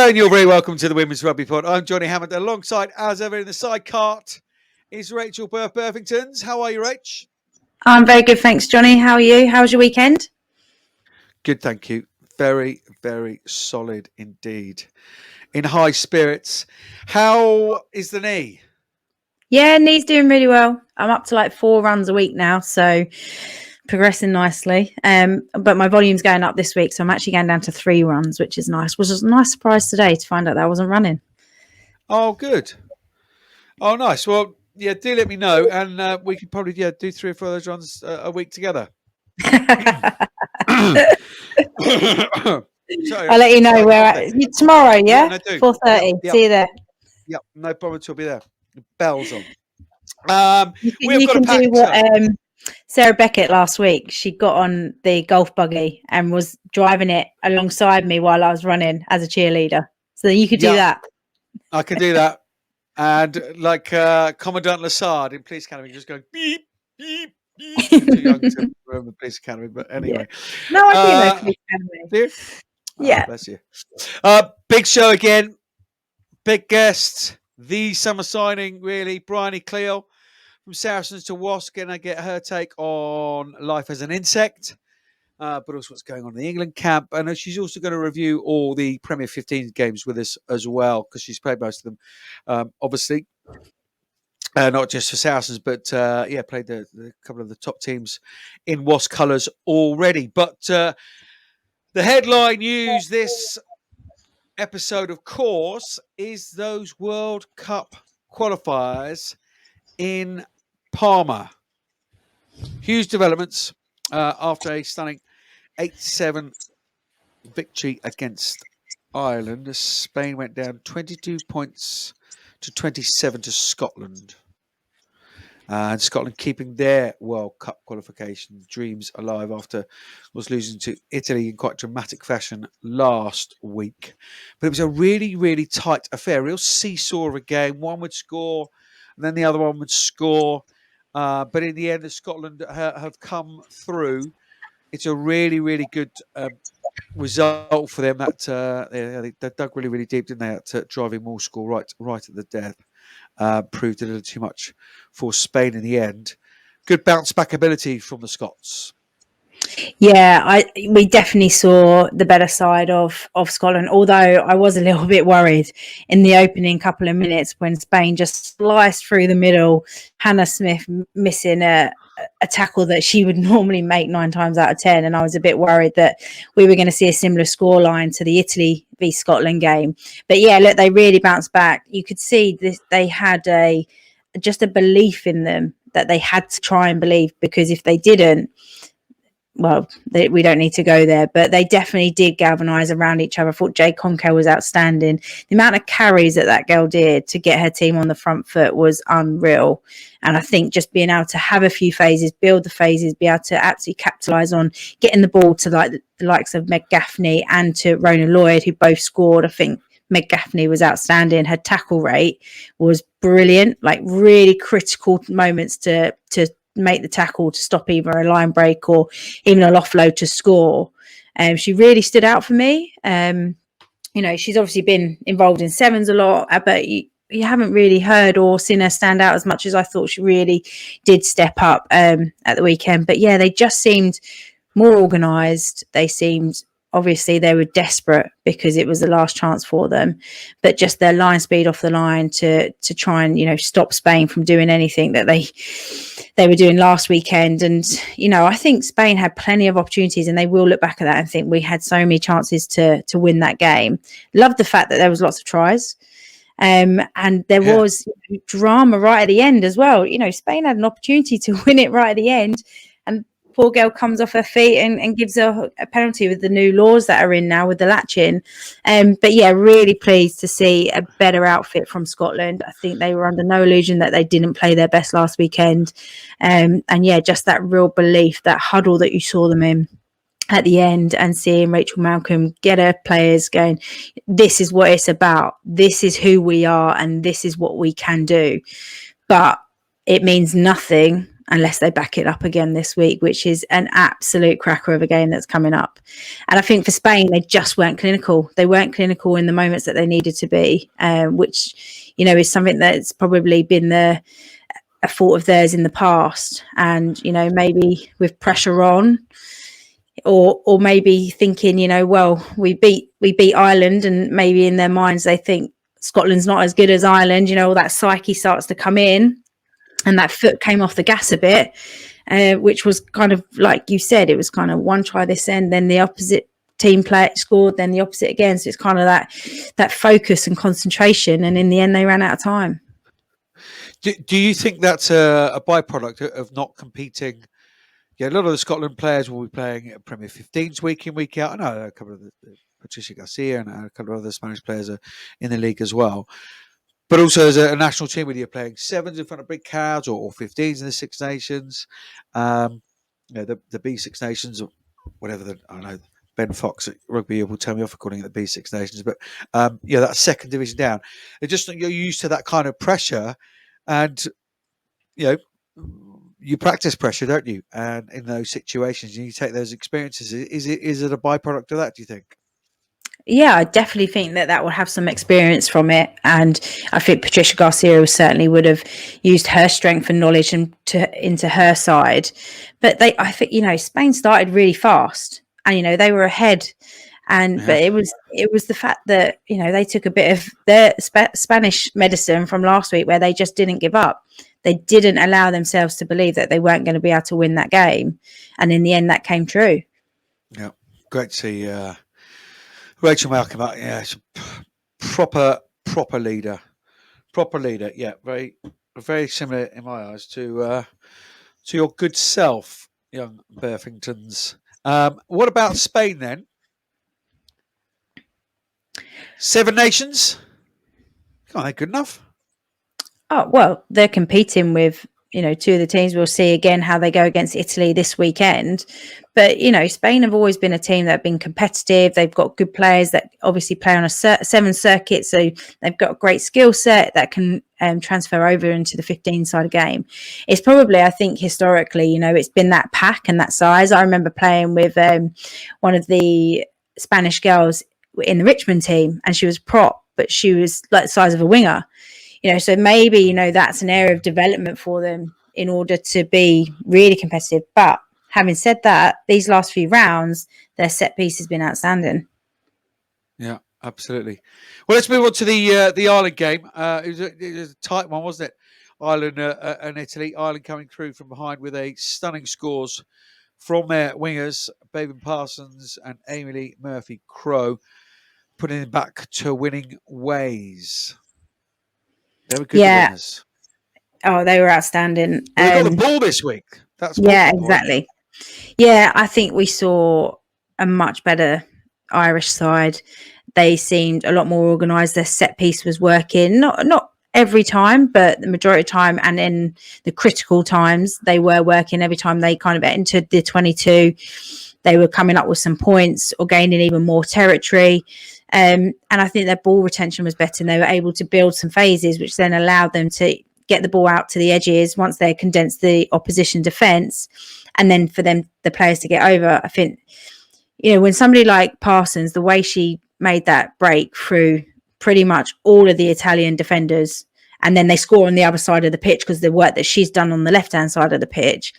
Hello and you're very welcome to the Women's Rugby Pod. I'm Johnny Hammond. Alongside, as ever, in the side cart is Rachel Burfingtons. How are you, Rach? I'm very good, thanks, Johnny. How are you? How was your weekend? Good, thank you. Very, very solid indeed. In high spirits. How is the knee? Yeah, knee's doing really well. I'm up to like 4 runs a week now, so progressing nicely. But my volume's going up this week, so I'm actually going down to 3 runs, which is nice. Was a nice surprise today to find out that I wasn't running. Oh, good. Oh, nice. Well, yeah, do let me know, and we could probably do 3 or 4 of those runs a week together. Sorry, I'll let you know where tomorrow. Yeah, 4:30. Yep. See you there. Yep, no problem. She'll be there. The bells on. You can do what Sarah Beckett last week. She got on the golf buggy and was driving it alongside me while I was running as a cheerleader. So you could do that. I could do that. And like Commandant Lassard in Police Academy, just going beep, beep, beep. Too young to remember the Police Academy, but anyway. Yeah. No, I do know Police Academy. Do you? Yeah. Oh, bless you. Big show again. Big guest. The summer signing, really. Bryony Cleall from Saracens to Wasps. Going to get her take on life as an insect, but also what's going on in the England camp. And she's also going to review all the Premier 15 games with us as well, because she's played most of them, obviously. Not just for Saracens, but played the couple of the top teams in Wasps colours already. But the headline news this episode, of course, is those World Cup qualifiers in Parma. Huge developments after a stunning 8-7 victory against Ireland, as Spain went down 22 points to 27 to Scotland. And Scotland keeping their World Cup qualification dreams alive after was losing to Italy in quite dramatic fashion last week. But it was a really, really tight affair, a real seesaw of a game. One would score and then the other one would score. But in the end, Scotland have come through. It's a really, really good result for them. That they dug really, really deep, didn't they, at driving more score right at the death. Proved a little too much for Spain in the end. Good bounce back ability from the Scots. Yeah, we definitely saw the better side of Scotland, although I was a little bit worried in the opening couple of minutes when Spain just sliced through the middle, Hannah Smith missing a tackle that she would normally make 9 times out of 10, and I was a bit worried that we were going to see a similar scoreline to the Italy v Scotland game. But yeah, look, they really bounced back. You could see this, they had just a belief in them that they had to try and believe, because if they didn't, well, we don't need to go there, but they definitely did galvanise around each other. I thought Jade Conker was outstanding. The amount of carries that girl did to get her team on the front foot was unreal. And I think just being able to have a few phases, build the phases, be able to absolutely capitalise on getting the ball to like the likes of Meg Gaffney and to Rona Lloyd, who both scored. I think Meg Gaffney was outstanding. Her tackle rate was brilliant, like really critical moments to make the tackle to stop either a line break or even an offload to score. She really stood out for me. She's obviously been involved in sevens a lot, but you haven't really heard or seen her stand out as much as I thought she really did step up at the weekend. But yeah, they just seemed more organised. They seemed, obviously they were desperate because it was the last chance for them, but just their line speed off the line to try and, stop Spain from doing anything that they were doing last weekend. And, I think Spain had plenty of opportunities, and they will look back at that and think we had so many chances to win that game. Loved the fact that there was lots of tries. And there was drama right at the end as well. Spain had an opportunity to win it right at the end, and poor girl comes off her feet and gives her a penalty with the new laws that are in now with the latching. But yeah, really pleased to see a better outfit from Scotland. I think they were under no illusion that they didn't play their best last weekend. And yeah, just that real belief, that huddle that you saw them in at the end, and seeing Rachel Malcolm get her players going, this is what it's about. This is who we are, and this is what we can do. But it means nothing unless they back it up again this week, which is an absolute cracker of a game that's coming up. And I think for Spain, they just weren't clinical. They weren't clinical in the moments that they needed to be, which, you know, is something that's probably been a fault of theirs in the past. And, you know, maybe with pressure on, or maybe thinking, you know, well, we beat Ireland, and maybe in their minds they think Scotland's not as good as Ireland. You know, all that psyche starts to come in, and that foot came off the gas a bit, which was kind of like you said, it was kind of one try this end, then the opposite team scored, then the opposite again. So it's kind of that focus and concentration, and in the end they ran out of time. Do you think that's a byproduct of not competing? Yeah, a lot of the Scotland players will be playing at Premier 15s week in, week out. I know a couple of Patricia Garcia and a couple of other Spanish players are in the league as well. But also as a national team, whether you're playing 7s in front of big crowds or 15s in the Six Nations, you know, the B Six Nations, or whatever, I don't know, Ben Fox at Rugby will tell me off for calling it the B Six Nations, but yeah, that second division down. It's just you're used to that kind of pressure, and you know, you practice pressure, don't you? And in those situations, you take those experiences. Is it a byproduct of that, do you think? Yeah, I definitely think that will have some experience from it. And I think Patricia Garcia certainly would have used her strength and knowledge into her side. But I think, you know, Spain started really fast, and, you know, they were ahead. And but it was the fact that, you know, they took a bit of their Spanish medicine from last week, where they just didn't give up. They didn't allow themselves to believe that they weren't going to be able to win that game. And in the end, that came true. Yeah, great to see Rachel Malcolm out. Yeah, proper leader. Proper leader. Yeah, very similar in my eyes to your good self, young Burfingtons. What about Spain then? 7 Nations? Aren't they good enough? Oh, well, they're competing with, you know, two of the teams. We'll see again how they go against Italy this weekend. But, you know, Spain have always been a team that have been competitive. They've got good players that obviously play on a 7 circuit. So they've got a great skill set that can transfer over into the 15-side game. It's probably, I think, historically, you know, it's been that pack and that size. I remember playing with one of the Spanish girls in the Richmond team, and she was prop, but she was like the size of a winger. You know, so maybe, you know, that's an area of development for them in order to be really competitive. But having said that, these last few rounds, their set piece has been outstanding. Yeah, absolutely. Well, let's move on to the Ireland game. It was a tight one, wasn't it? Ireland and Italy. Ireland coming through from behind with a stunning scores from their wingers, Bevan Parsons and Emily Murphy-Crowe, putting them back to winning ways. They were good winners. Oh, they were outstanding. They got the ball this week. That's exactly. Right? Yeah, I think we saw a much better Irish side. They seemed a lot more organised. Their set piece was working. Not every time, but the majority of the time, and in the critical times, they were working. Every time they kind of entered the 22, they were coming up with some points or gaining even more territory. And I think their ball retention was better, and they were able to build some phases, which then allowed them to get the ball out to the edges once they condensed the opposition defence, and then for them, the players, to get over. I think, you know, when somebody like Parsons, the way she made that break through pretty much all of the Italian defenders, and then they score on the other side of the pitch because the work that she's done on the left-hand side of the pitch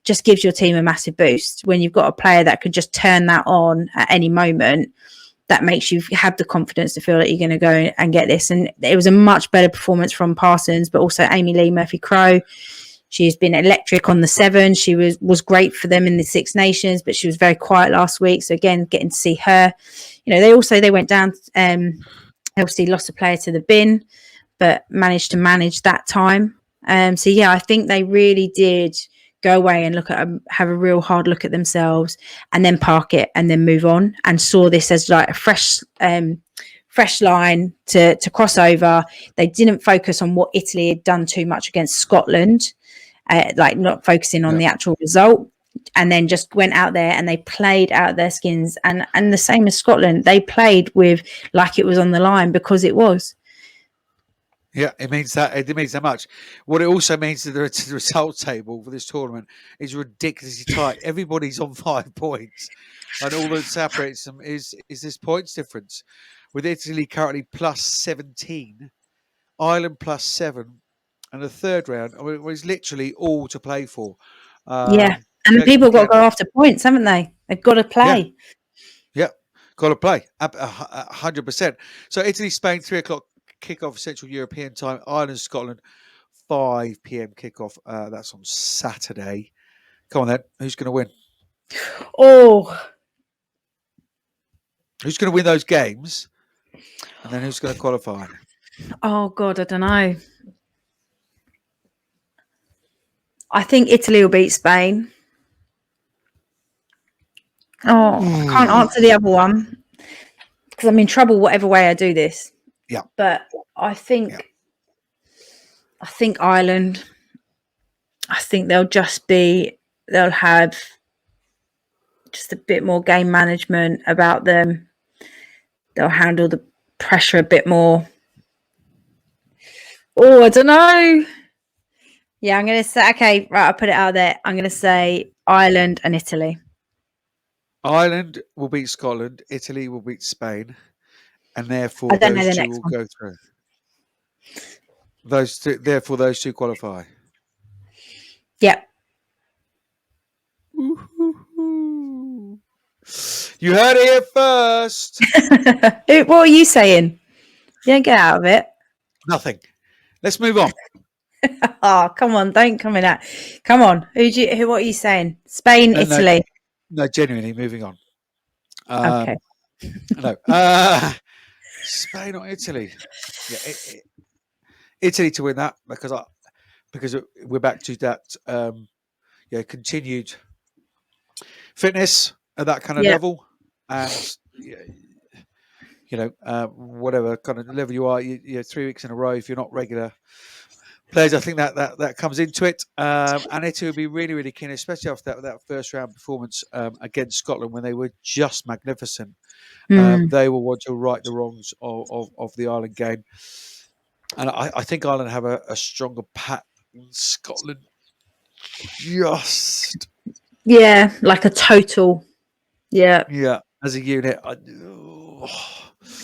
just gives your team a massive boost. When you've got a player that could just turn that on at any moment, that makes you have the confidence to feel that you're going to go and get this. And it was a much better performance from Parsons, but also Amy Lee Murphy-Crowe. She's been electric on the 7. She was great for them in the Six Nations, but she was very quiet last week. So again, getting to see her. You know, they went down, obviously lost a player to the bin, but managed to manage that time. So yeah, I think they really did go away and have a real hard look at themselves, and then park it and then move on, and saw this as like a fresh line to cross over. They didn't focus on what Italy had done too much against Scotland, like not focusing on the actual result, and then just went out there and they played out their skins. And the same as Scotland, they played with like it was on the line, because it was. Yeah, it means that much. What it also means is that the result table for this tournament is ridiculously tight. Everybody's on 5 points, and all that separates them is this points difference. With Italy currently plus 17, Ireland plus 7, and the third round, I mean, it was literally all to play for. Yeah. And people have got to go after points, haven't they? They've got to play. Yeah, got to play 100%. So Italy, Spain, 3:00 kickoff Central European time. Ireland, Scotland, 5 p.m. kickoff. That's on Saturday. Come on then, who's going to win? Oh, Who's going to win those games? And then who's going to qualify? oh God, I don't know. I think Italy will beat Spain. Oh, I can't answer the other one because I'm in trouble whatever way I do this. Yeah. But I think Ireland, I think they'll have just a bit more game management about them. They'll handle the pressure a bit more. Oh, I don't know. Yeah, I'm going to say, okay, right, I'll put it out there. I'm going to say Ireland and Italy. Ireland will beat Scotland. Italy will beat Spain. And therefore, those two will go through. Therefore, those two qualify. Yep. You heard it here first. What are you saying? You don't get out of it. Nothing. Let's move on. Oh, come on. Don't come in that. Come on. What are you saying? Spain, Italy. No, genuinely, moving on. Okay. No. Spain or Italy? Yeah, Italy to win that because we're back to that continued fitness at that kind of level, and whatever kind of level you are, 3 weeks in a row. If you're not regular players, I think that comes into it, and Italy will be really, really keen, especially after that first round performance against Scotland when they were just magnificent. They will want to right the wrongs of the Ireland game. And I think Ireland have a stronger pattern than Scotland. Just. Yeah, like a total. Yeah. Yeah, as a unit.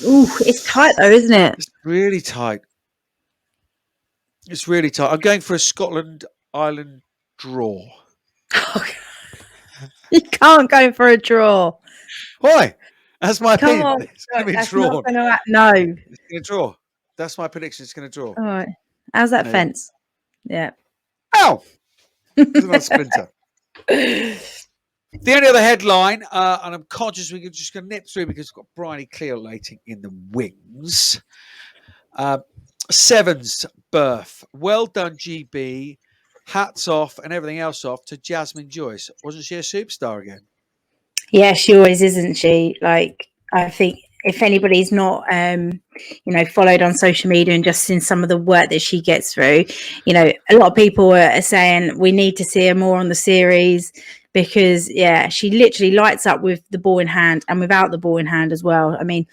Ooh, it's tight though, isn't it? It's really tight. It's really tight. I'm going for a Scotland-Ireland draw. You can't go for a draw. Why? That's my opinion. On, it's going to be drawn. No. It's going to draw. That's my prediction. It's going to draw. All right. How's that fence? Yeah. Ow! There's another splinter. The only other headline, and I'm conscious we're just going to nip through because we've got Bryony Cleall waiting in the wings. Sevens, Burf. Well done, GB. Hats off and everything else off to Jasmine Joyce. Wasn't she a superstar again? Yeah, she always isn't she? Like, I think if anybody's not, followed on social media and just seen some of the work that she gets through, a lot of people are saying we need to see her more on the series because, she literally lights up with the ball in hand and without the ball in hand as well. I mean,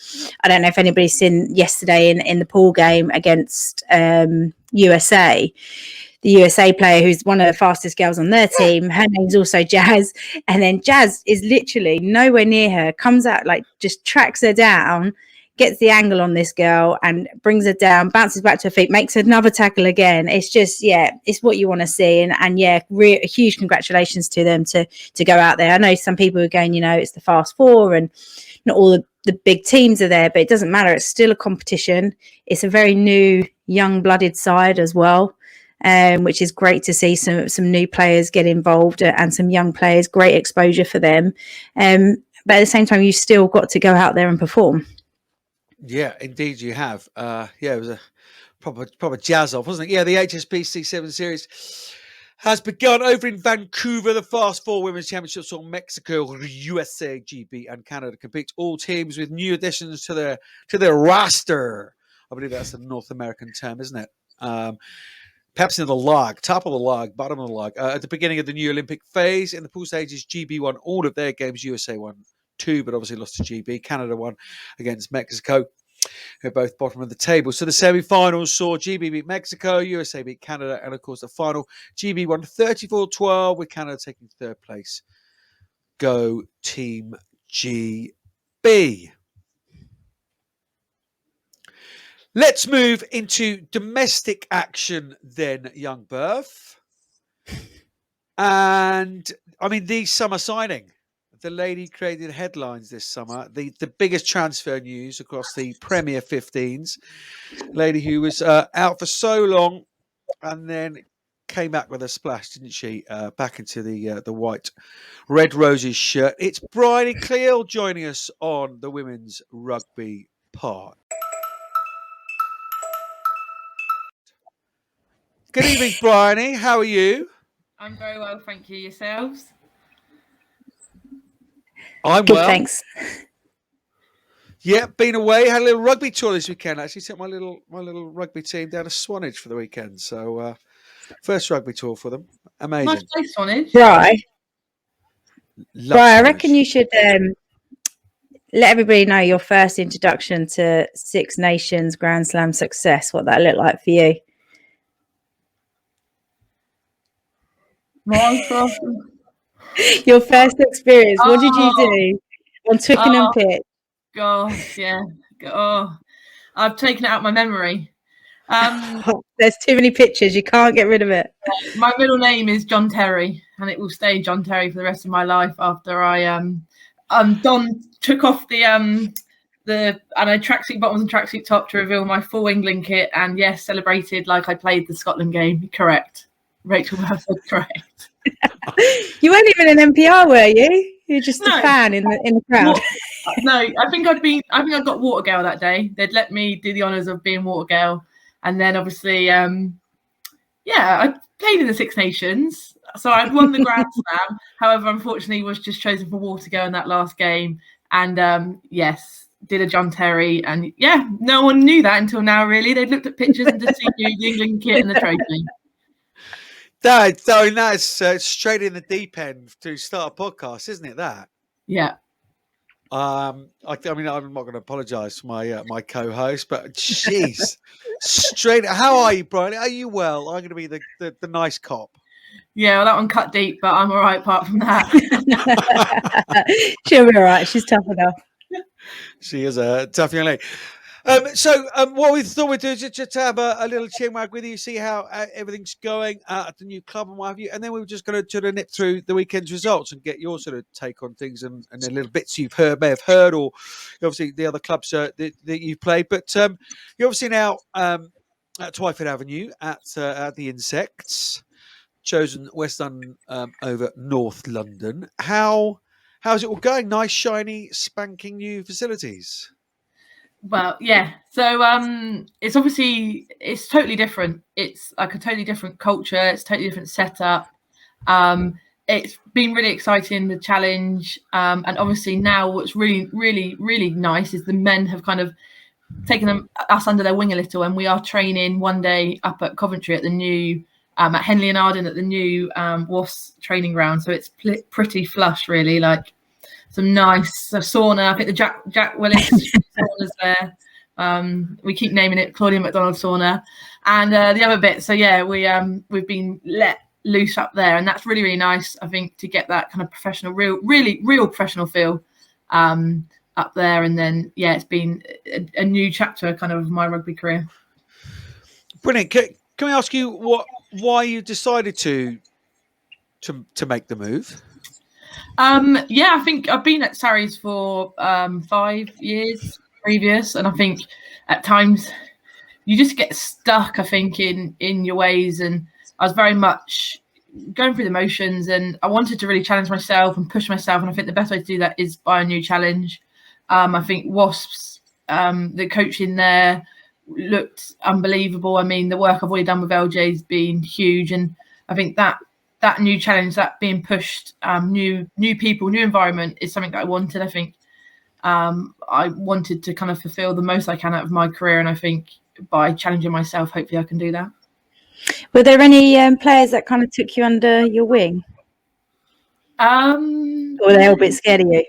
I don't know if anybody's seen yesterday in the pool game against USA. The USA player who's one of the fastest girls on their team, her name's also Jazz, and then Jazz is literally nowhere near her, comes out, like just tracks her down, gets the angle on this girl and brings her down, bounces back to her feet, makes another tackle again. It's just, it's what you want to see. And huge congratulations to them to go out there. I know some people are going, it's the Fast Four and not all the big teams are there, but it doesn't matter. It's still a competition. It's a very new, young-blooded side as well. Which is great to see some new players get involved and some young players, great exposure for them. But at the same time, you've still got to go out there and perform. Yeah, indeed you have. It was a proper jazz off, wasn't it? Yeah, the HSBC 7 Series has begun over in Vancouver. The Fast Four Women's Championships saw Mexico, USA, GB, and Canada compete. All teams with new additions to their roster. I believe that's the North American term, isn't it? Perhaps in the log, top of the log, bottom of the log. At the beginning of the new Olympic phase, in the pool stages, GB won all of their games. USA won 2, but obviously lost to GB. Canada won against Mexico. who are both bottom of the table. So the semi-finals saw GB beat Mexico, USA beat Canada, and of course the final, GB won 34-12 with Canada taking third place. Go Team GB. Let's move into domestic action then, young Burf. And I mean, the summer signing, the lady created headlines this summer, the biggest transfer news across the Premier 15s, lady who was out for so long and then came back with a splash, didn't she? Back into the white Red Roses shirt. It's Bryony Cleall joining us on the Women's Rugby Pod. Good evening, Bryony. How are you? I'm very well, thank you. Yourselves? I'm Good, well. thanks. Yeah, been away. Had a little rugby tour this weekend. Actually, took my little rugby team down to Swanage for the weekend. So first rugby tour for them. Amazing. Nice place, Swanage. Right. Love Right, I Swanage. reckon you should let everybody know your first introduction to Six Nations Grand Slam success, what that looked like for you. Your first experience. What did you do on Twickenham pitch? Gosh, yeah. Oh, I've taken it out of my memory. There's too many pictures. You can't get rid of it. My middle name is John Terry, and it will stay John Terry for the rest of my life after I Don took off the tracksuit bottoms and tracksuit top to reveal my full England kit, and yes, celebrated like I played the Scotland game. Correct. Rachel Burf said correct. You weren't even an NPR, were you? You're just a fan in the crowd. No, I think I got Watergale that day. They'd let me do the honours of being Watergale, and then obviously, I played in the Six Nations, so I won the Grand Slam. However, unfortunately, was just chosen for Watergale in that last game, and yes, did a John Terry, and yeah, no one knew that until now. Really, they'd looked at pictures and just seen the England kit and the trophy. That's straight in the deep end to start a podcast, isn't it? That. Yeah. I mean, I'm not going to apologise for my co-host, but jeez, straight. How are you, Brian? Are you well? I'm going to be the nice cop. Yeah, well, that one cut deep, but I'm all right apart from that. She'll be all right. She's tough enough. She is a tough young lady. So what we thought we'd do is just have a little chinwag with you, see how everything's going at the new club and what have you, and then we were just going to sort of nip through the weekend's results and get your sort of take on things and the little bits you've may have heard, or obviously the other clubs that you've played. But you're obviously now at Twyford Avenue at the Insects, chosen West London over North London. How's it all going? Nice, shiny, spanking new facilities. Well, yeah. So it's totally different. It's like a totally different culture. It's a totally different setup. It's been really exciting, the challenge. And obviously now what's really, really, really nice is the men have kind of taken us under their wing a little, and we are training one day up at Coventry at the new at Henley and Arden at the new Wasps training ground. So it's pretty flush, really, like some nice sauna. I think the Jack Willis sauna's there. We keep naming it Claudia McDonald sauna, and the other bit. So yeah, we've been let loose up there, and that's really, really nice. I think to get that kind of professional, real professional feel up there, and then yeah, it's been a new chapter kind of my rugby career. Brilliant. Can we ask you why you decided to make the move? Yeah, I think I've been at Sarries for 5 years previous, and I think at times you just get stuck, I think, in your ways, and I was very much going through the motions, and I wanted to really challenge myself and push myself, and I think the best way to do that is by a new challenge. I think Wasps, the coaching there looked unbelievable. I mean, the work I've already done with LJ has been huge, and I think that new challenge, that being pushed, new people, new environment is something that I wanted. I think I wanted to kind of fulfill the most I can out of my career, and I think by challenging myself, hopefully I can do that. Were there any players that kind of took you under your wing? Or were they all a bit scared of you?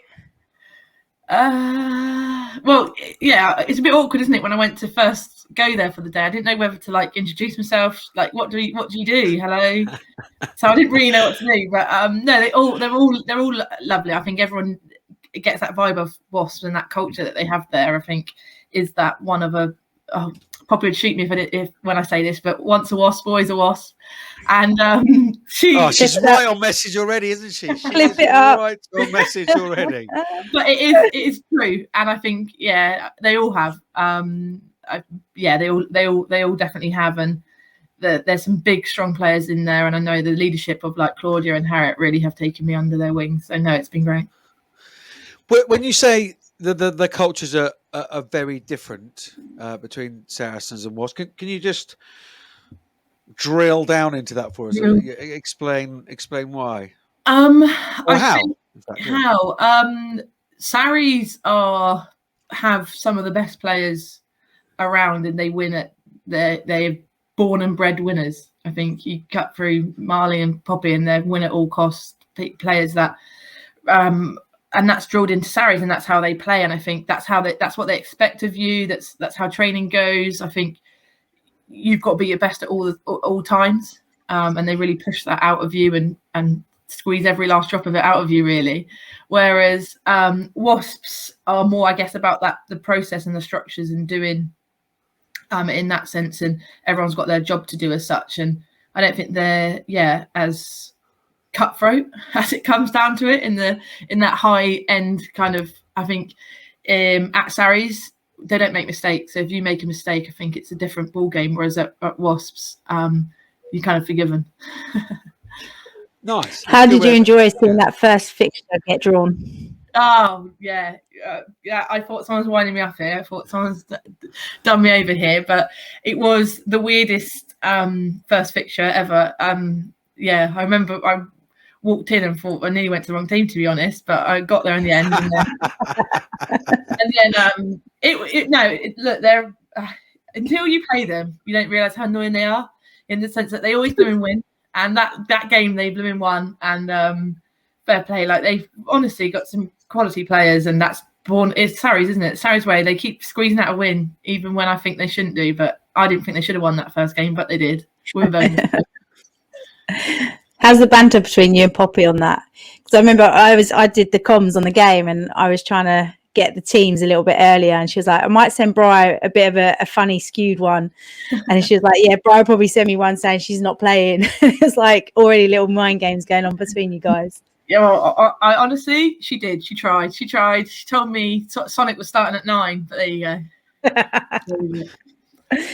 Well, yeah, it's a bit awkward, isn't it? When I went to first go there for the day, I didn't know whether to like introduce myself. Like, what do you do? Hello. So I didn't really know what to do. But no, they're all lovely. I think everyone gets that vibe of Wasps and that culture that they have there. I think is that one of a Poppy would shoot me if when I say this, but once a Wasp, always a Wasp. And she's right on message already, isn't she? Clip it up. Right on message already. But it is true, and I think they all have. They all definitely have, and there's some big strong players in there, and I know the leadership of like Claudia and Harriet really have taken me under their wings. So no, it's been great. When you say the cultures are very different between Saracens and Wasps, can you just drill down into that for us? Explain why. How Saris have some of the best players around, and they win at they're born and bred winners. I think you cut through Marley and Poppy, and they win at all costs players that. And that's drilled into Saris, and that's how they play. And I think that's what they expect of you. That's how training goes. I think you've got to be your best at all times, and they really push that out of you and squeeze every last drop of it out of you, really. Whereas Wasps are more, I guess, about the process and the structures and doing in that sense. And everyone's got their job to do as such. And I don't think they're as cutthroat as it comes down to it in that high end kind of. I think at Saris they don't make mistakes, so if you make a mistake, I think it's a different ball game, whereas at Wasps you're kind of forgiven. Nice. How did you enjoy seeing that first fixture get drawn? Oh yeah, I thought someone's winding me up here. I thought someone's done me over here, but it was the weirdest first fixture ever. I remember I walked in and thought I nearly went to the wrong team, to be honest, but I got there in the end. Look, they're until you play them, you don't realise how annoying they are, in the sense that they always blooming win, and that game they blooming won, and fair play. Like, they've honestly got some quality players, and that's it's Saris, isn't it? Saris way, they keep squeezing out a win, even when I think they shouldn't do. But I didn't think they should have won that first game, but they did. How's the banter between you and Poppy on that? Because I remember I did the comms on the game, and I was trying to get the teams a little bit earlier, and she was like, I might send Bri a bit of a funny skewed one, and she was like, yeah, Bri probably sent me one saying she's not playing. It's like already little mind games going on between you guys. Yeah, well, I honestly, she did. She tried. She told me Sonic was starting at 9, but there you go.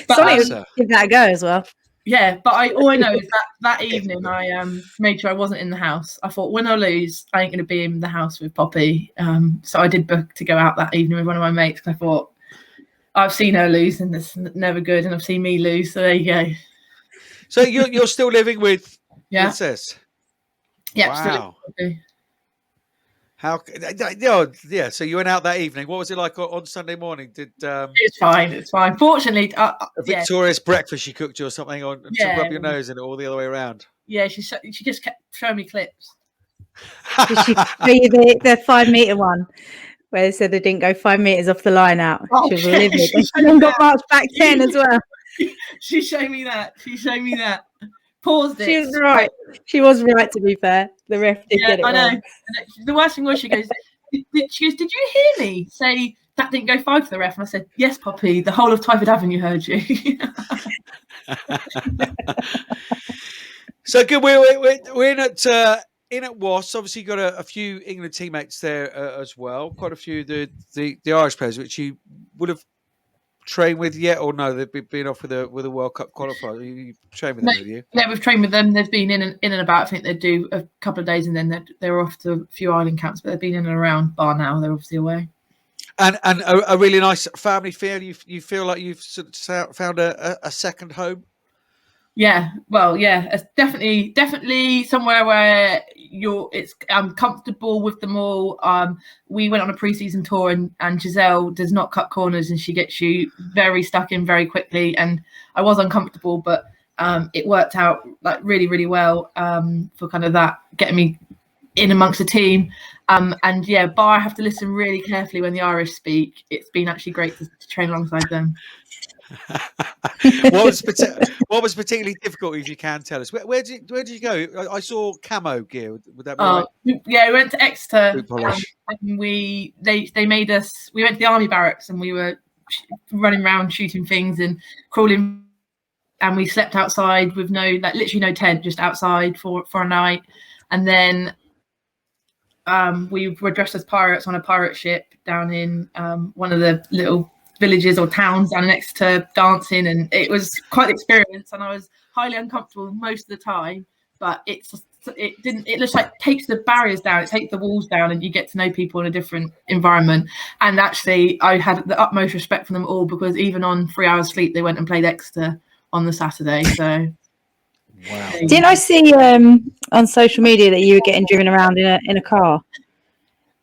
Sonic would give that a go as well. Yeah, but all I know is that evening I made sure I wasn't in the house. I thought, win or lose, I ain't going to be in the house with Poppy. So I did book to go out that evening with one of my mates, because I thought, I've seen her lose and it's never good, and I've seen me lose, so there you go. So you're still living with Sis? Yeah. Wow. Still How? Yeah. So you went out that evening. What was it like on Sunday morning? It's fine. It's fine. Fortunately, a victorious breakfast she cooked you or something, or to rub your nose in it, all the other way around. Yeah, she just kept showing me clips. Did she show you the 5 metre one where they said they didn't go 5 metres off the line out? Oh, she was livid. And then got marked back 10 as well. She showed me that. Paused it. She was right. She was right, to be fair. The ref did get it wrong. I know. The worst thing was she goes, did you hear me say that didn't go 5 for the ref? And I said, yes, Poppy, the whole of Twyford Avenue heard you. So good. We're in at Wasps. Obviously, you got a few England teammates there as well. Quite a few of the Irish players, which you would have trained with yet, or no? They've been off with a World Cup qualifier. You trained with them, have you? Yeah, we've trained with them. They've been in and about. I think they do a couple of days, and then they're off to a few island camps. But they've been in and around. Bar now, they're obviously away. And a really nice family feel. You feel like you've sort of found a second home. Yeah, well, yeah, it's definitely somewhere where I'm comfortable with them all. We went on a pre-season tour, and Giselle does not cut corners, and she gets you very stuck in very quickly. And I was uncomfortable, but it worked out like really, really well for kind of that, getting me in amongst the team. And yeah, bar I have to listen really carefully when the Irish speak. It's been actually great to train alongside them. What was particularly difficult, if you can tell us? Where did you go? I saw camo gear. Would that be right? Yeah, we went to Exeter, and they made us. We went to the army barracks, and we were running around shooting things and crawling. And we slept outside with literally no tent, just outside for a night. And then we were dressed as pirates on a pirate ship down in one of the little villages or towns down next to dancing, and it was quite an experience, and I was highly uncomfortable most of the time, but it looks like takes the barriers down, it takes the walls down, and you get to know people in a different environment. And actually I had the utmost respect for them all, because even on 3 hours sleep they went and played Exeter on the Saturday. So wow. Didn't I see on social media that you were getting driven around in a car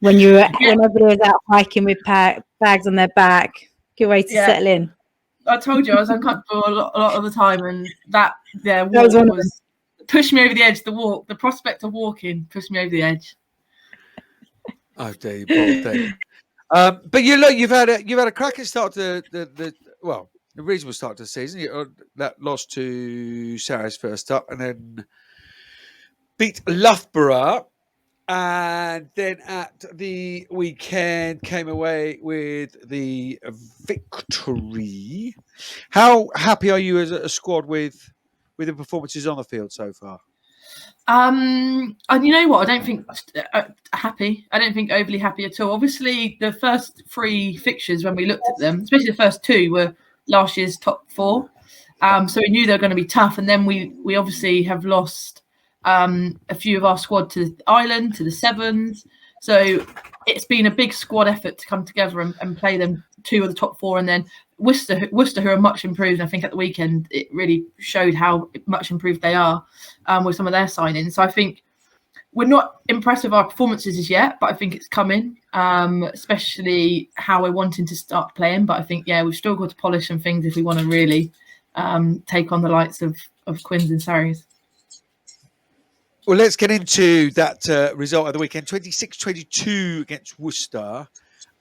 when you were when everybody was out hiking with bags on their back? Good way to settle in. I told you I was uncomfortable a lot of the time, and that walk was pushed me over the edge. The prospect of walking pushed me over the edge. Oh, dear, you bold thing. But you've had a cracking start to the reasonable start to the season. That lost to Saracens first up, and then beat Loughborough. And then at the weekend came away with the victory. How happy are you as a squad with the performances on the field so far? And you know what? I don't think happy. I don't think overly happy at all. Obviously, the first 3 fixtures, when we looked at them, especially the first 2, were last year's top 4. So we knew they were going to be tough. And then we obviously have lost a few of our squad to the island, to the Sevens. So it's been a big squad effort to come together and play them 2 of the top 4, and then Worcester, who are much improved. And I think at the weekend it really showed how much improved they are with some of their signings. So I think we're not impressed with our performances as yet, but I think it's coming, especially how we're wanting to start playing. But I think, we've still got to polish some things if we want to really take on the likes of Quins and Saracens. Well, let's get into that result of the weekend, 26-22 against Worcester.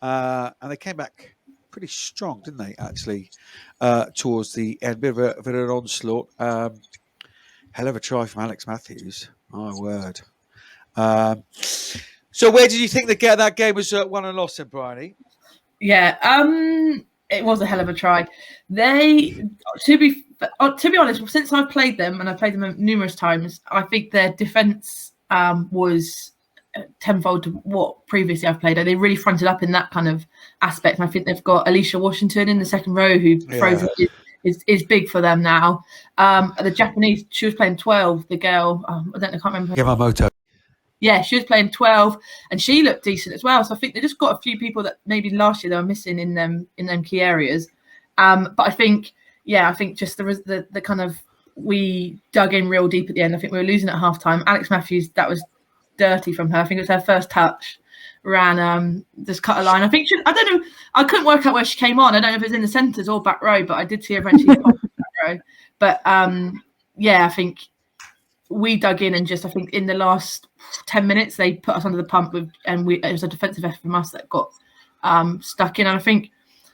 And they came back pretty strong, didn't they, actually, towards the end. Bit of an onslaught. Hell of a try from Alex Matthews. My word. So where did you think that game was won and lost in, Bryony? Yeah, it was a hell of a try. To be honest, since I've played them, and I've played them numerous times, I think their defence was tenfold to what previously I've played. They really fronted up in that kind of aspect. And I think they've got Alicia Washington in the second row, who throws is big for them now. The Japanese, she was playing 12. The girl, I can't remember. Yamamoto. Yeah, she was playing 12, and she looked decent as well. So I think they just got a few people that maybe last year they were missing in them key areas. But I think just the kind of, we dug in real deep at the end. I think we were losing at halftime. Alex Matthews, that was dirty from her. I think it was her first touch. Ran just cut a line. I think I don't know. I couldn't work out where she came on. I don't know if it was in the centres or back row, but I did see her eventually pop in the back row. But I think we dug in, and just I think in the last 10 minutes they put us under the pump it was a defensive effort from us that got stuck in. And I think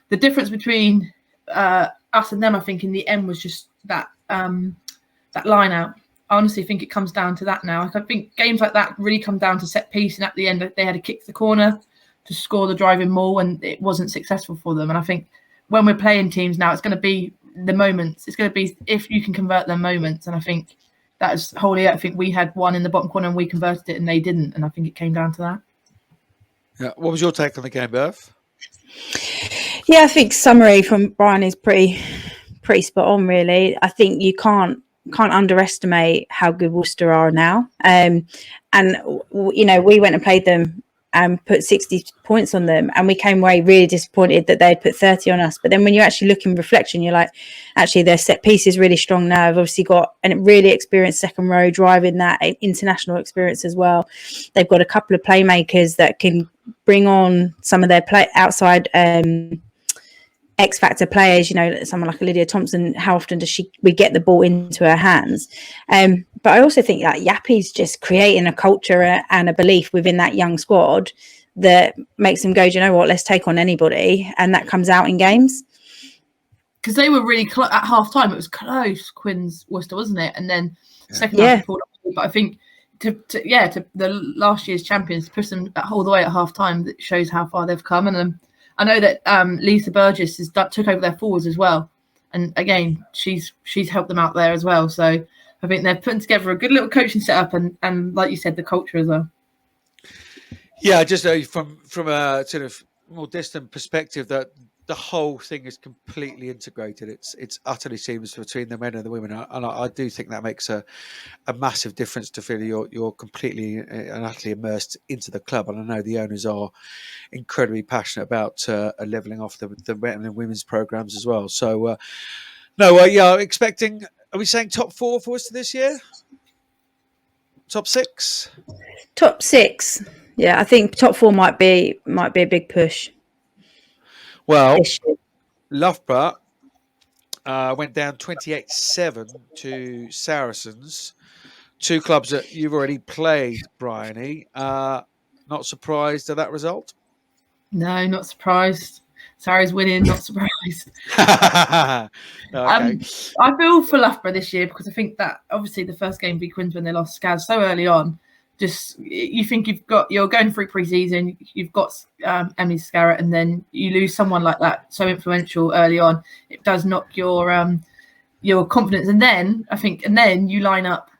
the difference between us and them, I think in the end, was just that line out. I honestly think it comes down to that now. I think games like that really come down to set piece, and at the end they had to kick the corner to score the driving maul, and it wasn't successful for them. And I think when we're playing teams now, it's going to be the moments. It's going to be if you can convert them moments. And I think that is wholly it. I think we had one in the bottom corner and we converted it, and they didn't. And I think it came down to that. Yeah. What was your take on the game, Burf? Yeah, I think summary from Brian is pretty spot on, really. I think you can't underestimate how good Worcester are now. And we went and played them and put 60 points on them, and we came away really disappointed that they'd put 30 on us. But then when you actually look in reflection, you're like, actually their set piece is really strong now. They've obviously got a really experienced second row driving that international experience as well. They've got a couple of playmakers that can bring on some of their outside X factor players, someone like Lydia Thompson. How often does we get the ball into her hands? but I also think that Yappy's just creating a culture and a belief within that young squad that makes them go, do you know what, let's take on anybody. And that comes out in games. Because they were really at half time. It was close, Quins, Worcester, wasn't it? And then second half, they pulled up. But I think to the last year's champions, to push them all the way at half time, that shows how far they've come. And I know that Lisa Burgess took over their forwards as well. And again, she's helped them out there as well. So I think they're putting together a good little coaching setup and like you said, the culture as well. Yeah, just from a sort of more distant perspective, that the whole thing is completely integrated. It's utterly seamless between the men and the women, and I do think that makes a massive difference to feel you're completely and utterly immersed into the club. And I know the owners are incredibly passionate about levelling off the men and women's programs as well. So expecting. Are we saying top 4 for us this year? Top 6? Top 6. Yeah, I think top 4 might be a big push. Well, Loughborough went down 28-7 to Saracens, 2 clubs that you've already played, Bryony. Not surprised at that result? No, not surprised. Sarah's winning, not surprised. Okay. I feel for Loughborough this year because I think that obviously the first game beat Quins when they lost Scaz so early on. Just you think you're going through pre-season, you've got Emily Scarrett, and then you lose someone like that so influential early on. It does knock your confidence, and then you line up.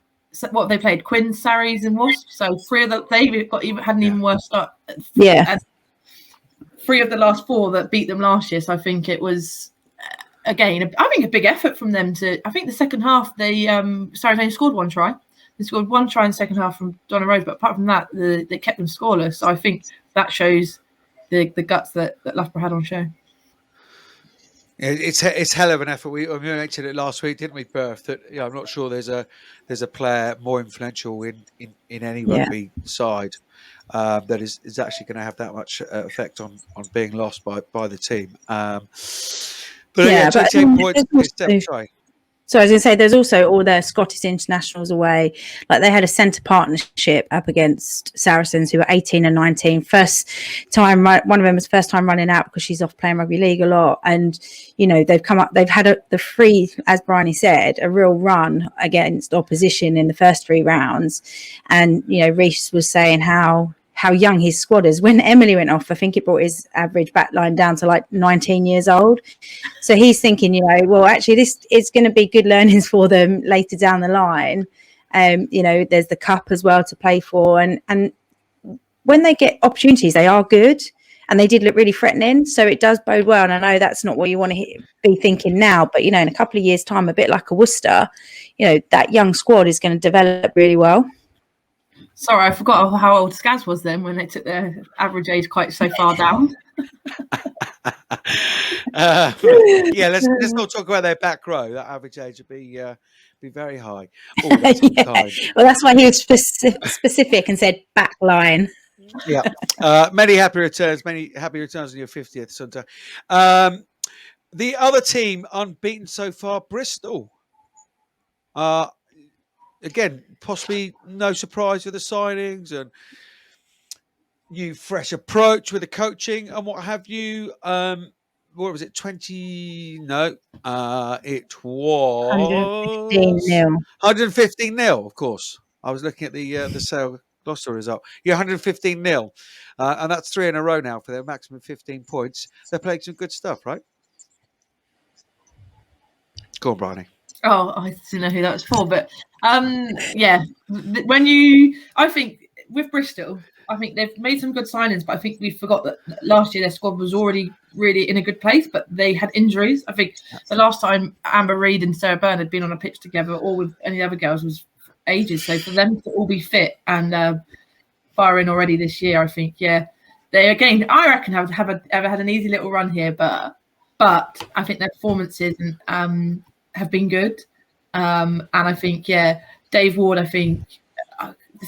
What have they played? Quins, Saracens, and Wasps. So 3 of had an even worse start. Yeah. And 3 of the last 4 that beat them last year. So I think it was again, I think a big effort from them to. I think the second half they Saracens only scored 1 try. They scored 1 try in the second half from Donna Rose, but apart from that, they kept them scoreless. So I think that shows the guts that Loughborough had on show. It's hell of an effort. We mentioned it last week, didn't we, Burf? That I'm not sure there's a player more influential in any rugby side that is actually going to have that much effect on being lost by the team. But 28 points is definitely try. So I was going to say, there's also all their Scottish internationals away. Like they had a centre partnership up against Saracens, who were 18 and 19. First time, one of them was first time running out because she's off playing rugby league a lot. And, they've come up, they've had the 3, as Bryony said, a real run against opposition in the first 3 rounds. And, Reece was saying how young his squad is. When Emily went off, I think it brought his average backline down to like 19 years old. So he's thinking, well, actually, this is going to be good learnings for them later down the line. There's the cup as well to play for. And when they get opportunities, they are good. And they did look really threatening. So it does bode well. And I know that's not what you want to be thinking now. But, in a couple of years' time, a bit like a Worcester, that young squad is going to develop really well. Sorry, I forgot how old Scaz was then when they took their average age quite so far down. Let's not talk about their back row. That average age would be very high. Well, that's why he was specific and said back line. Yeah, many happy returns on your 50th Sunday. The other team unbeaten so far, Bristol. Again, possibly no surprise with the signings and new fresh approach with the coaching and what have you. What was it? 20? No, it was 115-0. Of course, I was looking at the Sale Gloucester result. Yeah, 115-0, and that's 3 in a row now for their maximum 15 points. They're playing some good stuff, right? Go on, Bryony. Oh, I didn't know who that was for, but I think with Bristol, I think they've made some good signings, but I think we forgot that last year their squad was already really in a good place, but they had injuries. I think the last time Amber Reid and Sarah Byrne had been on a pitch together or with any other girls was ages. So for them to all be fit and firing already this year, I think, they again, I reckon have had an easy little run here, but I think their performances have been good, and I think Dave Ward, I think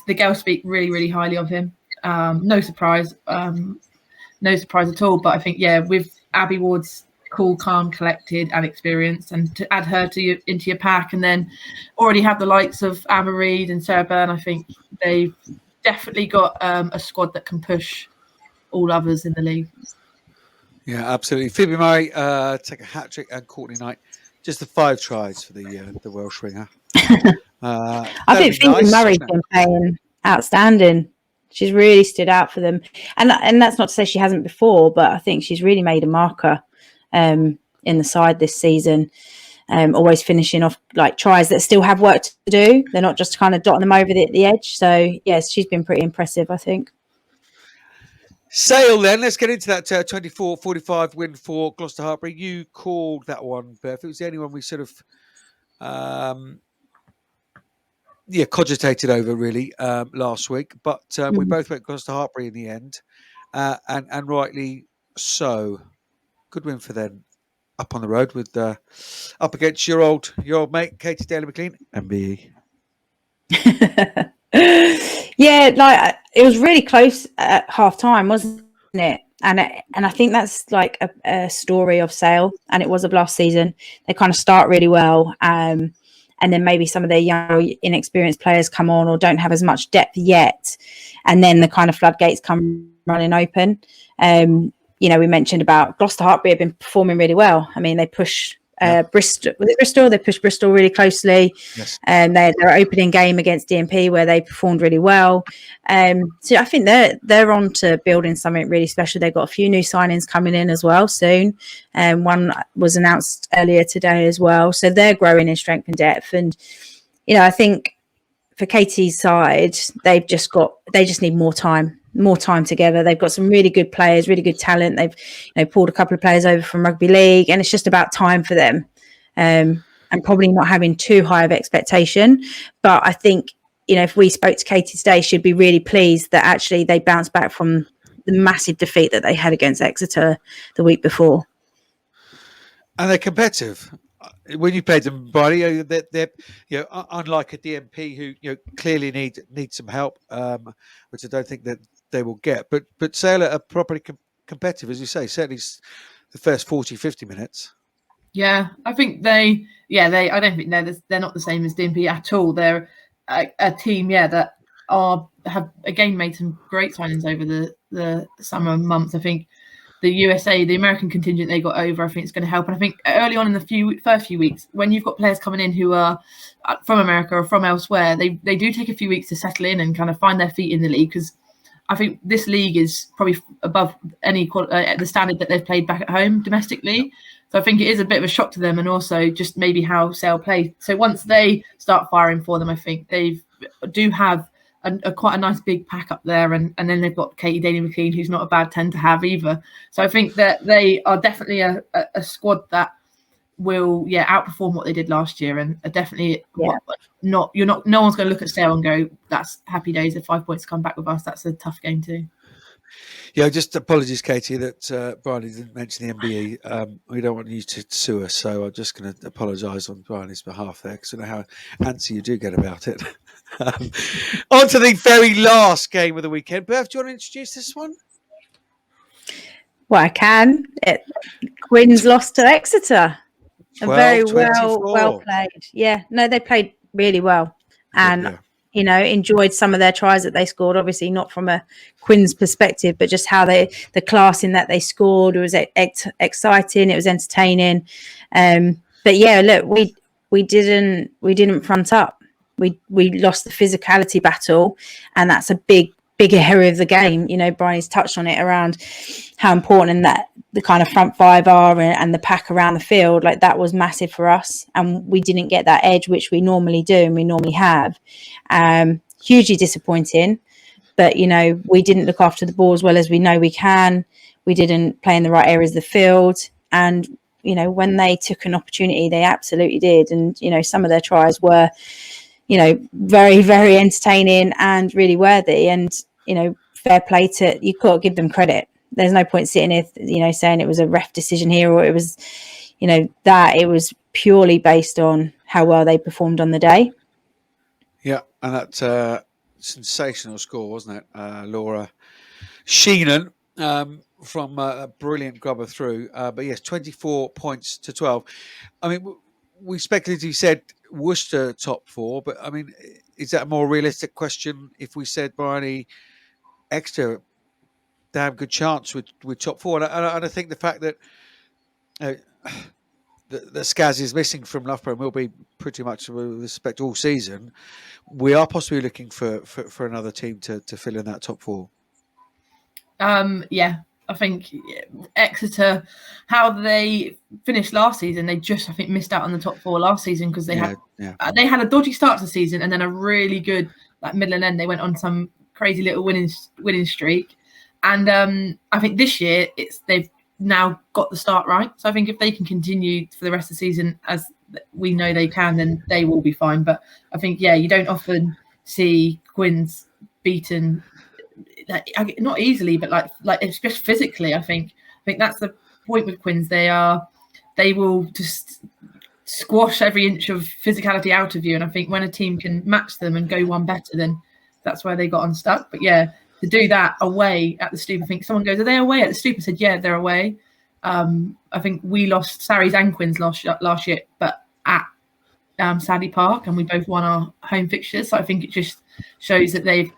the girls speak really, really highly of him. No surprise at all, but I think with Abby Ward's cool, calm, collected, and experienced, and to add her into your pack, and then already have the likes of Amber Reid and Sarah Byrne. I think they've definitely got a squad that can push all others in the league. Yeah, absolutely. Phoebe Murray take a hat trick, and Courtney Knight just the 5 tries for the Welsh winger. I think Phoebe Murray's been playing outstanding. She's really stood out for them, and that's not to say she hasn't before, but I think she's really made a marker in the side this season. Always finishing off like tries that still have work to do. They're not just kind of dotting them over the edge. So yes, she's been pretty impressive, I think. Sale then. Let's get into that 24-45 win for Gloucester Hartpury. You called that one, Burf. It was the only one we sort of cogitated over really last week, but we both went Gloucester Hartpury in the end, and rightly so. Good win for them up on the road with up against your old mate Katie Daly-McLean, MBE. Yeah, like it was really close at half time, wasn't it? And I think that's like a story of Sale, and it was of last season. They kind of start really well, and then maybe some of their young, inexperienced players come on or don't have as much depth yet, and then the kind of floodgates come running open. We mentioned about Gloucester Hartpury have been performing really well. I mean, they push Bristol. Was it Bristol? They pushed Bristol really closely. Yes. And their opening game against DMP where they performed really well. So I think they're on to building something really special. They've got a few new signings coming in as well soon. One was announced earlier today as well. So they're growing in strength and depth. And, I think for Katie's side, they just need more time together. They've got some really good players, really good talent. They've pulled a couple of players over from Rugby League, and it's just about time for them, and probably not having too high of expectation. But I think, if we spoke to Katie today, she'd be really pleased that actually they bounced back from the massive defeat that they had against Exeter the week before. And they're competitive. When you played them, Bryony, they're unlike a DMP who clearly need some help, which I don't think that they will get. But Sale are properly competitive, as you say. Certainly, the first 40-50 minutes. Yeah, I think I don't think they're not the same as DMP at all. They're a team, that have again made some great signings over the summer months. I think the USA, the American contingent they got over, I think it's going to help. And I think early on in the first few weeks, when you've got players coming in who are from America or from elsewhere, they do take a few weeks to settle in and kind of find their feet in the league, because I think this league is probably above any the standard that they've played back at home domestically. So I think it is a bit of a shock to them, and also just maybe how Sale play. So once they start firing for them, I think they do have quite a nice big pack up there, and then they've got Katie Daly-McLean, who's not a bad 10 to have either. So I think that they are definitely a squad that will outperform what they did last year, and are definitely no one's going to look at Sale and go, that's happy days, if 5 points come back with us. That's a tough game too. Yeah, just apologies, Katie, that Bryony didn't mention the MBE. We don't want you to sue us, so I'm just going to apologise on Bryony's behalf there, because I know how antsy you do get about it. On to the very last game of the weekend. Burf, do you want to introduce this one? Well, I can. Quins lost to Exeter. Very well played. Yeah, no, they played really well, and enjoyed some of their tries that they scored. Obviously, not from a Quins perspective, but just how the class in that they scored. It was exciting. It was entertaining. But yeah, look, we didn't front up. We lost the physicality battle, and that's a big area of the game. Bryony's touched on it around how important in that the kind of front five are, and the pack around the field. Like, that was massive for us, and we didn't get that edge which we normally do and we normally have. Hugely disappointing, but we didn't look after the ball as well as we know we can. We didn't play in the right areas of the field, and when they took an opportunity, they absolutely did. And some of their tries were very, very entertaining and really worthy. And, fair play to, you've got to give them credit. There's no point sitting here, saying it was a ref decision here, or it was, that it was purely based on how well they performed on the day. Yeah, and that sensational score, wasn't it? Laura Sheenan from a brilliant grubber through. But yes, 24 points to 12. I mean, we speculatively said Worcester top 4, but I mean, is that a more realistic question if we said Bryony, Exeter, damn good chance with top 4? And I think the fact that the Skaz is missing from Loughborough and will be pretty much with respect all season, we are possibly looking for another team to fill in that top 4. Yeah, I think Exeter, how they finished last season, they just, I think, missed out on the top 4 last season because they had a dodgy start to the season and then a really good middle and end. They went on some crazy little winning streak, and I think this year they've now got the start right. So I think if they can continue for the rest of the season as we know they can, then they will be fine. But I think you don't often see Quins beaten. Not easily, but like it's just physically. I think that's the point with Quins. They will just squash every inch of physicality out of you. And I think when a team can match them and go one better, then that's where they got unstuck. But yeah, to do that away at the Stoop, I think someone goes, "Are they away at the Stoop?" I said, "Yeah, they're away." I think we lost Sarries and Quins last year, but at Sadie Park, and we both won our home fixtures. So I think it just shows that they've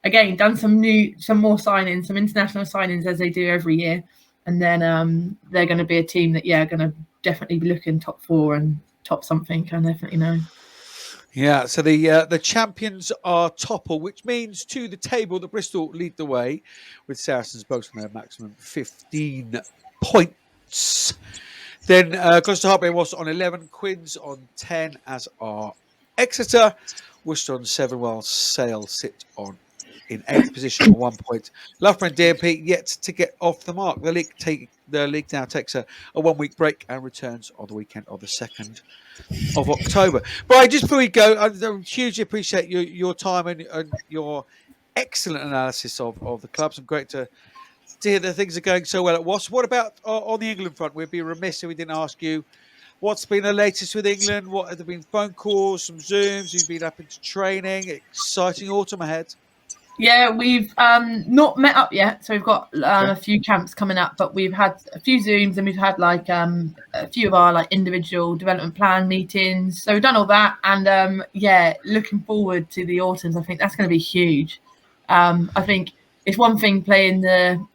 again done some more signings, some international signings as they do every year, and then they're going to be a team that are going to definitely be looking top 4 and top something. I definitely know. Yeah, so the champions are topple, which means to the table that Bristol lead the way with Saracens boasting their maximum 15 points. Then Gloucester Harlequins was on 11, Quins on 10, as are Exeter, Worcester on 7, while Sale sit in 8th position on 1 point. Loughborough and DMP yet to get off the mark. The league now takes a 1 week break and returns on the weekend of the 2nd of October. But just before we go, I hugely appreciate your time and your excellent analysis of the clubs, and great to hear that things are going so well at Wasps. What about on the England front? We'd be remiss if we didn't ask you what's been the latest with England. What have there been? Phone calls, some Zooms? You've been up into training. Exciting autumn ahead. Yeah, we've not met up yet, so we've got a few camps coming up, but we've had a few Zooms and we've had a few of our individual development plan meetings. So we've done all that, and looking forward to the autumns. I think that's going to be huge. I think it's one thing playing the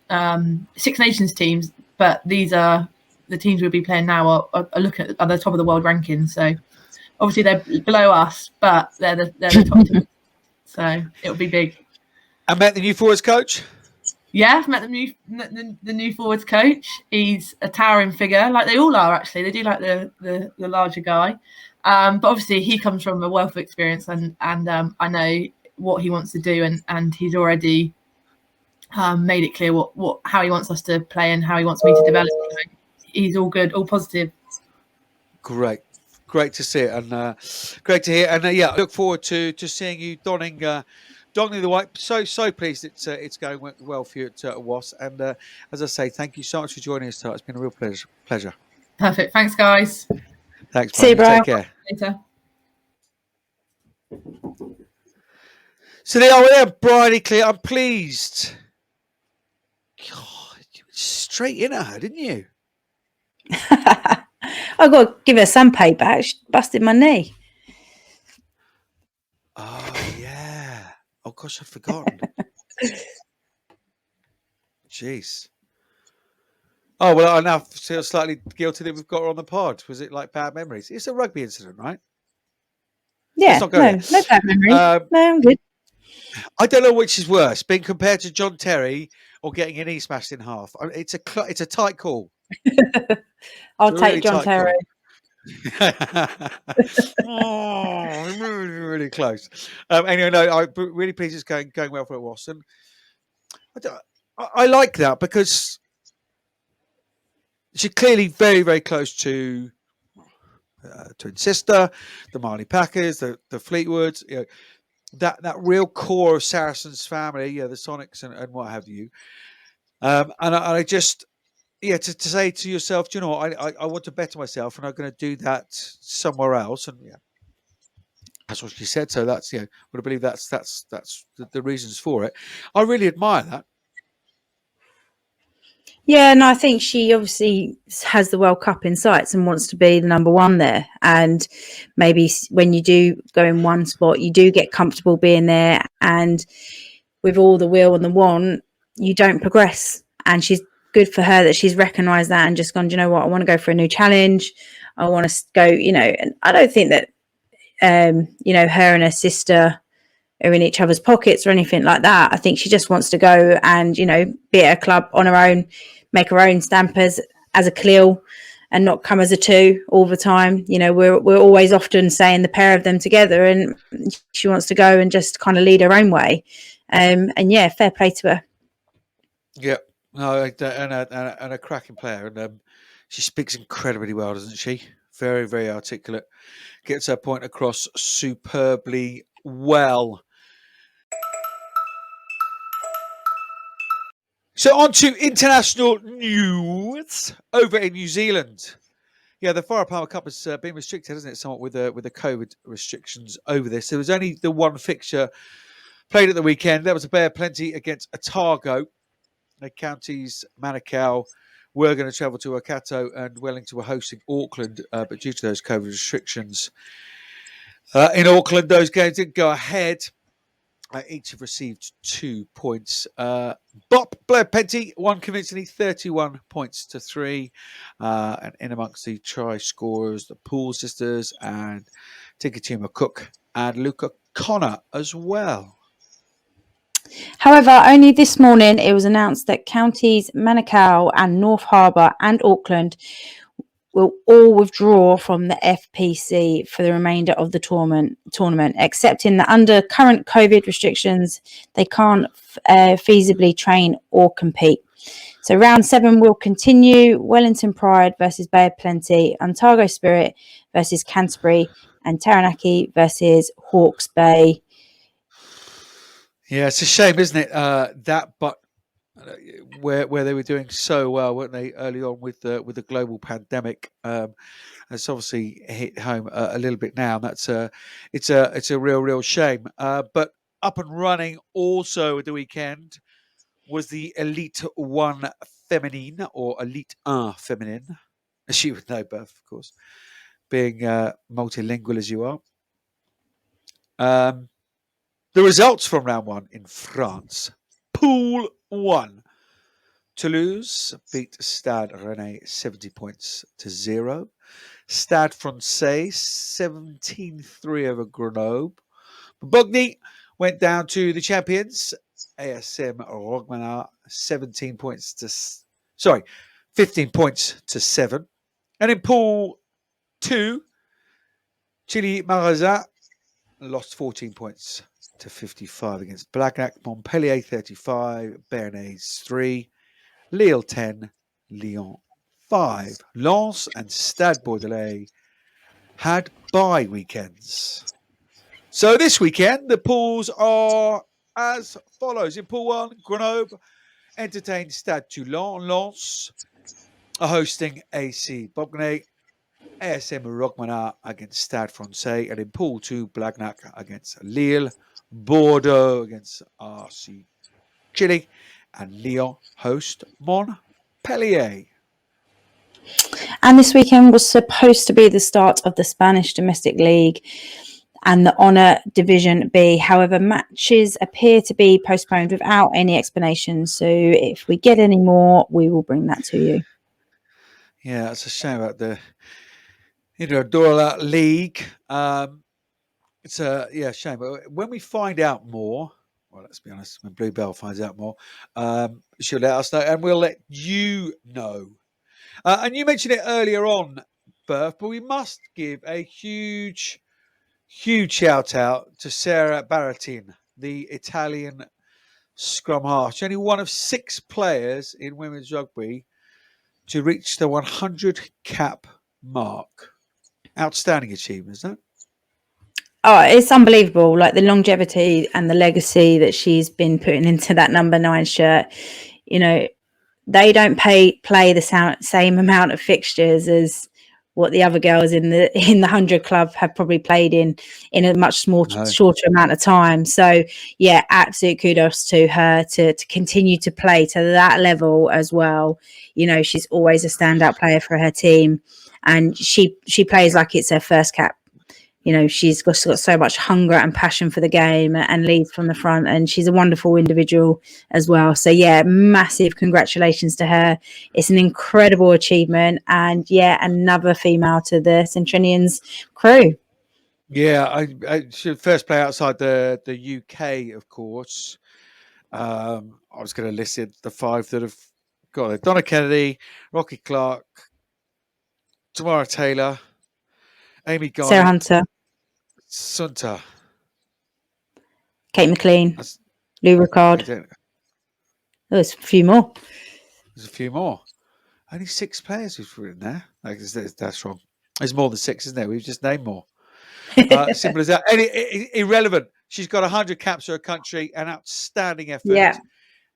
Six Nations teams, but these are the teams we'll be playing now are looking at the top of the world rankings. So obviously they're below us, but they're the top team. So it'll be big. I met the new forwards coach. Yeah, I've met the new forwards coach. He's a towering figure, like they all are actually. They do like the larger guy, but obviously he comes from a wealth of experience, and I know what he wants to do, and he's already made it clear how he wants us to play and how he wants me to develop. He's all good, all positive. Great to see it, and great to hear. And I look forward to seeing you donning the white. So pleased it's going well for you at Wasps. And as I say, thank you so much for joining us tonight. It's been a real pleasure. Perfect. Thanks, guys. Thanks, see you, bro. Take care. Later. So there we are, Bryony Cleall. I'm pleased. God, you went straight in at her, didn't you? I got to give her some payback. She busted my knee. Oh yeah. Oh gosh, I'd forgotten. Jeez. Oh well, I now feel slightly guilty that we've got her on the pod. Was it like bad memories? It's a rugby incident, right? Yeah, no bad memories. No, I'm good. I don't know which is worse, being compared to John Terry or getting your knee smashed in half. It's a tight call. I'll take John Terry. Oh, really close. Anyway, no, I'm really pleased it's going well for Wasps. And I like that because she's clearly very, very close to twin sister, the Marley Packers, the Fleetwoods. You know, that real core of Saracens family, the Sonics and what have you. And I just. Yeah, to say to yourself, do you know what, I want to better myself, and I'm going to do that somewhere else, and that's what she said. So that's I believe that's the reasons for it. I really admire that. Yeah, and I think she obviously has the World Cup in sights and wants to be the number one there. And maybe when you do go in one spot, you do get comfortable being there. And with all the will and the want, you don't progress. And she's good for her that she's recognised that and just gone, do you know what? I want to go for a new challenge. I want to go, and I don't think that, her and her sister are in each other's pockets or anything like that. I think she just wants to go and, be at a club on her own, make her own stampers as a Cleall and not come as a two all the time. We're always often saying the pair of them together, and she wants to go and just kind of lead her own way. And yeah, fair play to her. Yeah, no, and a cracking player, and she speaks incredibly well, doesn't she? Very, very articulate. Gets her point across superbly well. So on to international news over in New Zealand. Yeah, the Firepower Cup has been restricted, hasn't it, somewhat with the COVID restrictions over this. There was only the one fixture played at the weekend. That was a Bear Plenty against Otago. The counties Manukau were going to travel to Waikato, and Wellington were hosting Auckland, but due to those COVID restrictions in Auckland, those games didn't go ahead. Each have received 2 points. Bop Blair Penty won convincingly, 31 points to 3. And in amongst the try scorers, the Poole sisters and Tikatuma Cook and Luca Connor as well. However, only this morning it was announced that counties Manukau and North Harbour and Auckland will all withdraw from the FPC for the remainder of the tournament, accepting that under current COVID restrictions, they can't feasibly train or compete. So round 7 will continue. Wellington Pride versus Bay of Plenty, Otago Spirit versus Canterbury, and Taranaki versus Hawke's Bay. Yeah, it's a shame, isn't it? But where they were doing so well, weren't they, early on with the global pandemic? It's obviously hit home a little bit now. And it's a real shame. But up and running also at the weekend was the Elite 1 Feminine, or Elite 1 Feminine, as you would know, Burf, of course, being multilingual as you are. The results from round 1 in France. Pool 1. Toulouse beat Stade Rennais 70 points to 0. Stade Francais 17-3 over Grenoble. Bogny went down to the champions, ASM Rogmanat, 15 points to 7. And in Pool 2, Chili Marazat lost 14 points to 55 against Blagnac. Montpellier 35, Béarnais 3, Lille 10, Lyon 5. Lens and Stade Bordelais had bye weekends. So this weekend, the pools are as follows. In Pool 1, Grenoble entertained Stade Toulon. Lens are hosting AC Bogny. ASM Rogmanat against Stade Francais. And in Pool 2, Blagnac against Lille. Bordeaux against RC Chile. And Lyon host Montpellier. And this weekend was supposed to be the start of the Spanish Domestic League and the Honour Division B. However, matches appear to be postponed without any explanation. So if we get any more, we will bring that to you. Yeah, it's a shame about the Dorla League. It's a shame. But when we find out more, well, let's be honest, when Bluebell finds out more, she'll let us know, and we'll let you know. And you mentioned it earlier on, Burf, but we must give a huge shout out to Sarah Baratin, the Italian scrum half. She's only one of 6 players in women's rugby to reach the 100 cap mark. Outstanding achievement, isn't it? Oh, it's unbelievable. Like the longevity and the legacy that she's been putting into that number 9 shirt. They don't play the same amount of fixtures as what the other girls in the 100 club have probably played in a much shorter amount of time. So yeah, absolute kudos to her to continue to play to that level as well. You know, she's always a standout player for her team, and she plays like it's her first cap. You know, she's got so much hunger and passion for the game and leads from the front, and she's a wonderful individual as well. So yeah, massive congratulations to her. It's an incredible achievement, and yeah, another female to the Centurions crew. Yeah, I should first play outside the UK, of course. I was going to list the 5 that have got it: Donna Kennedy, Rocky Clark, Tamara Taylor, Amy Garnett, Sarah Hunter, Sunta, Kate McLean, Lou Ricard. There's a few more. There's a few more. Only 6 players who've written there. That's wrong. There's more than 6, isn't there? We've just named more. Simple as that. Irrelevant. She's got 100 caps for her country. An outstanding effort. Yeah.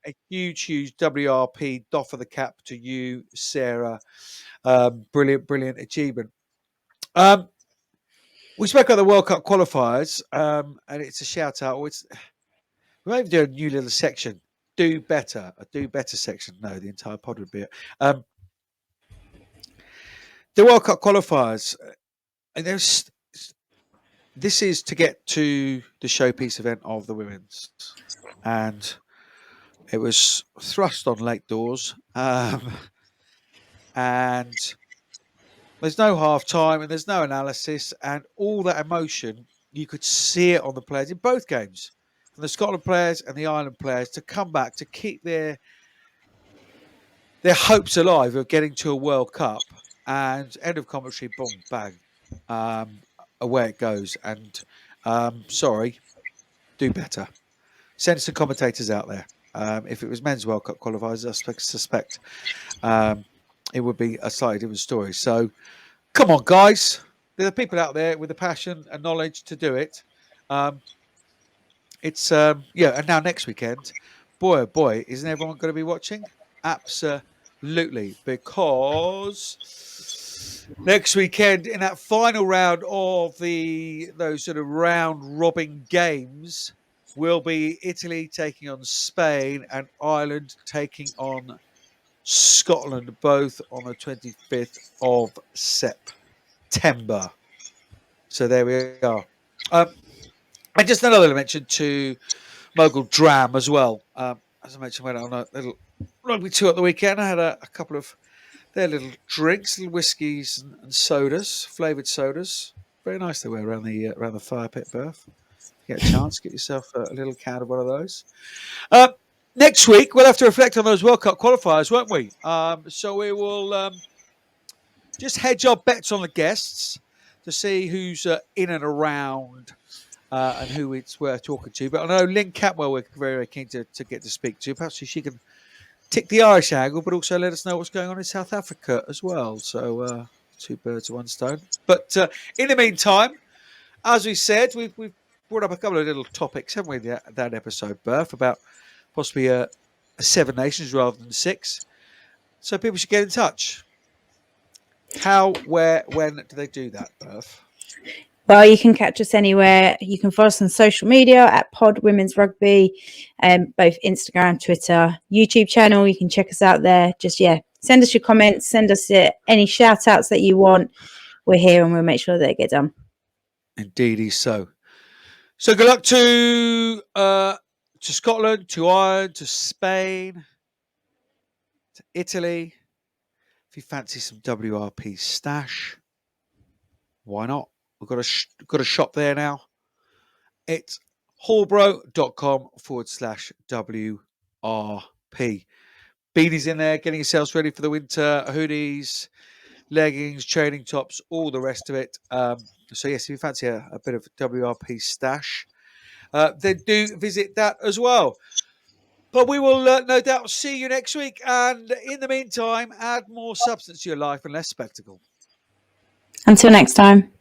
A huge WRP. Doff of the cap to you, Sarah. Brilliant achievement. We spoke about the World Cup qualifiers, and it's a shout out. We might do a new little section. Do better. A do better section. No, the entire pod would be it. The World Cup qualifiers. And this is to get to the showpiece event of the women's, and it was thrust on late doors, and there's no half time and there's no analysis, and all that emotion, you could see it on the players in both games, from the Scotland players and the Ireland players, to come back to keep their hopes alive of getting to a World Cup, and end of commentary, boom, bang. Away it goes, and sorry, do better. Send some commentators out there. If it was men's World Cup qualifiers, I suspect it would be a slightly different story. So, come on, guys. There are people out there with the passion and knowledge to do it. It's and now next weekend, boy oh boy, isn't everyone going to be watching? Absolutely, because next weekend, in that final round of those sort of round robin games, will be Italy taking on Spain and Ireland taking on Scotland, both on the 25th of September. So there we are. And just another mention to Mogul Dram as well. As I mentioned, went on a little rugby tour at the weekend. I had a couple of their little drinks, little whiskies and sodas, flavoured sodas. Very nice they were around the fire pit, Burf. Get a chance, get yourself a little can of one of those. Next week, we'll have to reflect on those World Cup qualifiers, won't we? So we will just hedge our bets on the guests to see who's in and around and who it's worth talking to. But I know Lynn Catwell we're very, very keen to get to speak to. Perhaps she can tick the Irish angle, but also let us know what's going on in South Africa as well. So 2 birds with 1 stone. But in the meantime, as we said, we've brought up a couple of little topics, haven't we, that episode, Burf, about possibly a 7 nations rather than 6. So people should get in touch. How, where, when do they do that, Burf? Well, you can catch us anywhere. You can follow us on social media at Pod Women's Rugby, both Instagram, Twitter, YouTube channel. You can check us out there. Just, send us your comments. Send us any shout outs that you want. We're here and we'll make sure that they get done. Indeedy so. So good luck to Scotland, to Ireland, to Spain, to Italy. If you fancy some WRP stash, why not? We've got a shop there now. It's hallbro.com/WRP. Beanies in there, getting yourselves ready for the winter. Hoodies, leggings, training tops, all the rest of it. So yes, if you fancy a bit of WRP stash, then do visit that as well. But we will no doubt see you next week. And in the meantime, add more substance to your life and less spectacle. Until next time.